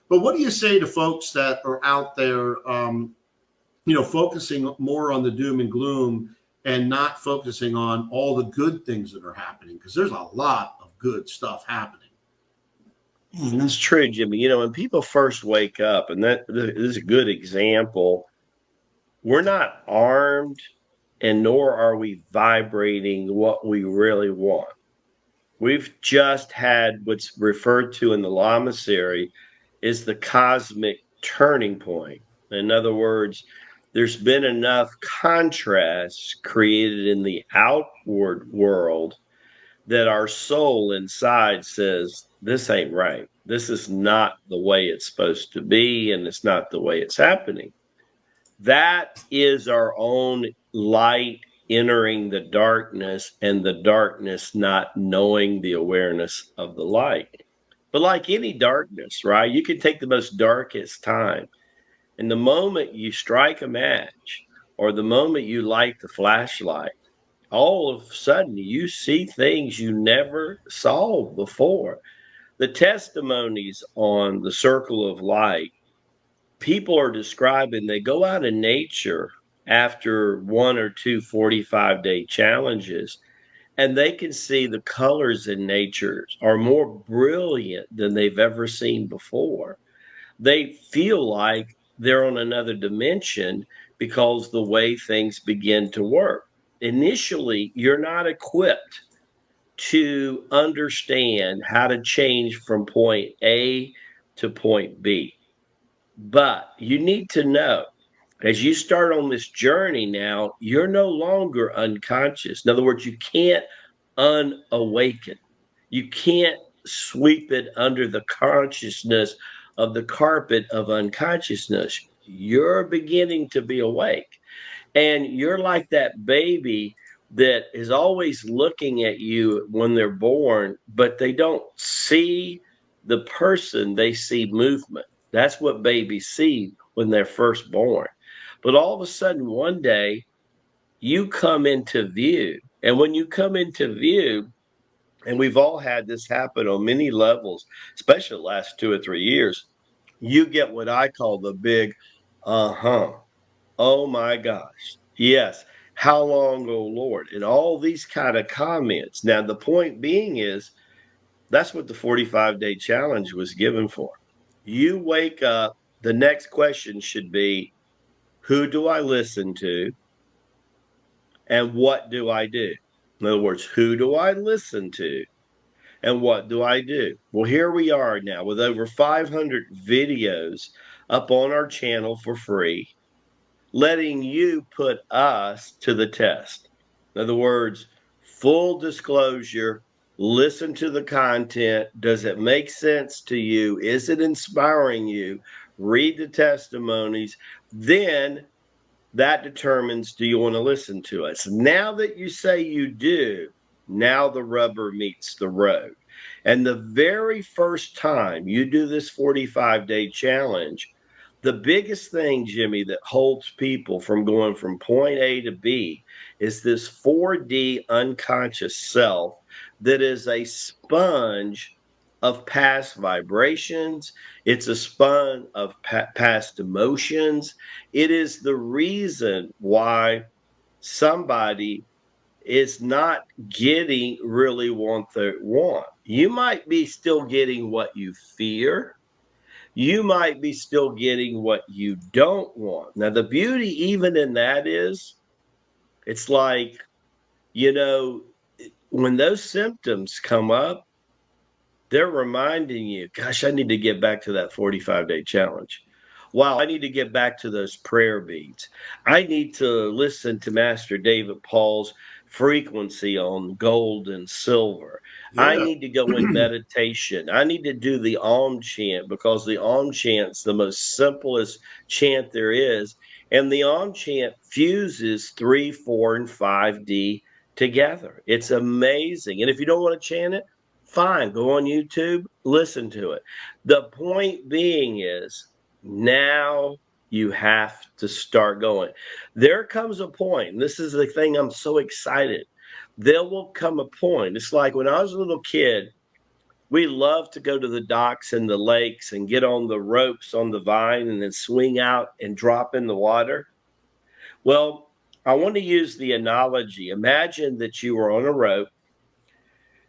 But what do you say to folks that are out there, focusing more on the doom and gloom and not focusing on all the good things that are happening? Because there's a lot of good stuff happening. That's true, Jimmy. When people first wake up, and that this is a good example, we're not armed and nor are we vibrating what we really want. We've just had what's referred to in the Lama series is the cosmic turning point. In other words, there's been enough contrast created in the outward world that our soul inside says, this ain't right. This is not the way it's supposed to be, and it's not the way it's happening. That is our own light entering the darkness, and the darkness not knowing the awareness of the light. But like any darkness, right? You can take the most darkest time, and the moment you strike a match or the moment you light the flashlight, all of a sudden you see things you never saw before. The testimonies on the circle of light, people are describing they go out in nature after one or two 45-day challenges, and they can see the colors in nature are more brilliant than they've ever seen before. They feel like they're on another dimension because the way things begin to work. Initially, you're not equipped to understand how to change from point A to point B. But you need to know, as you start on this journey now, you're no longer unconscious. In other words, you can't unawaken. You can't sweep it under the consciousness of the carpet of unconsciousness. You're beginning to be awake. And you're like that baby that is always looking at you when they're born, but they don't see the person, they see movement. That's what babies see when they're first born. But all of a sudden, one day, you come into view. And when you come into view, and we've all had this happen on many levels, especially the last 2 or 3 years, you get what I call the big uh-huh. Oh my gosh. Yes. How long, oh Lord? And all these kind of comments. Now, the point being is that's what the 45-day challenge was given for. You wake up, the next question should be, who do I listen to? And what do I do? In other words, who do I listen to? And what do I do? Well, here we are now with over 500 videos up on our channel for free, letting you put us to the test. In other words, full disclosure, listen to the content. Does it make sense to you? Is it inspiring you? Read the testimonies. Then that determines, do you want to listen to us? Now that you say you do, now the rubber meets the road. And the very first time you do this 45-day challenge, the biggest thing, Jimmy, that holds people from going from point A to B is this 4D unconscious self that is a sponge of past vibrations. It's a sponge of past emotions. It is the reason why somebody is not getting really what they want. You might be still getting what you fear. You might be still getting what you don't want. Now, the beauty even in that is it's like, you know, when those symptoms come up, they're reminding you, gosh, I need to get back to that 45-day challenge. Wow, I need to get back to those prayer beads. I need to listen to Master David Paul's frequency on gold and silver. I Yeah. need to go in meditation. I need to do the Om chant because the Om chant's the most simplest chant there is. And the Om chant fuses 3, 4, and 5D together. It's amazing. And if you don't want to chant it, fine, go on YouTube, listen to it. The point being is now you have to start going. There comes a point, and this is the thing I'm so excited. There will come a point. It's like when I was a little kid, We love to go to the docks and the lakes and get on the ropes on the vine and then swing out and drop in the water. Well, I want to use the analogy. Imagine that you were on a rope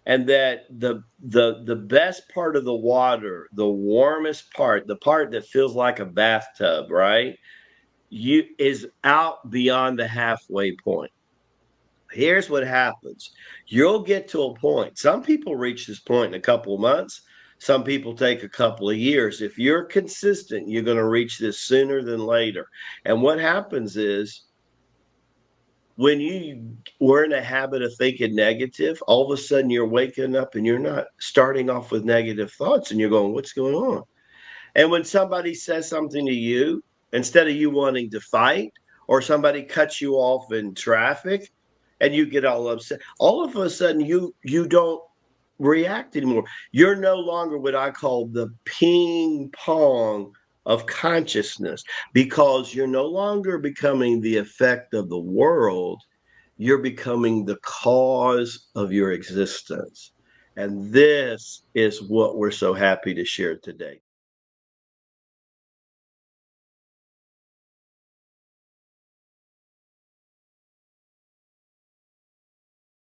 and that the best part of the water, the warmest part, the part that feels like a bathtub, right? You is out beyond the halfway point. Here's what happens. You'll get to a point. Some people reach this point in a couple of months. Some people take a couple of years. If you're consistent, you're going to reach this sooner than later. And what happens is when you were in a habit of thinking negative, all of a sudden you're waking up and you're not starting off with negative thoughts and you're going, what's going on? And when somebody says something to you, instead of you wanting to fight, or somebody cuts you off in traffic and you get all upset, all of a sudden you don't react anymore. You're no longer what I call the ping pong of consciousness, because you're no longer becoming the effect of the world. You're becoming the cause of your existence. And this is what we're so happy to share today.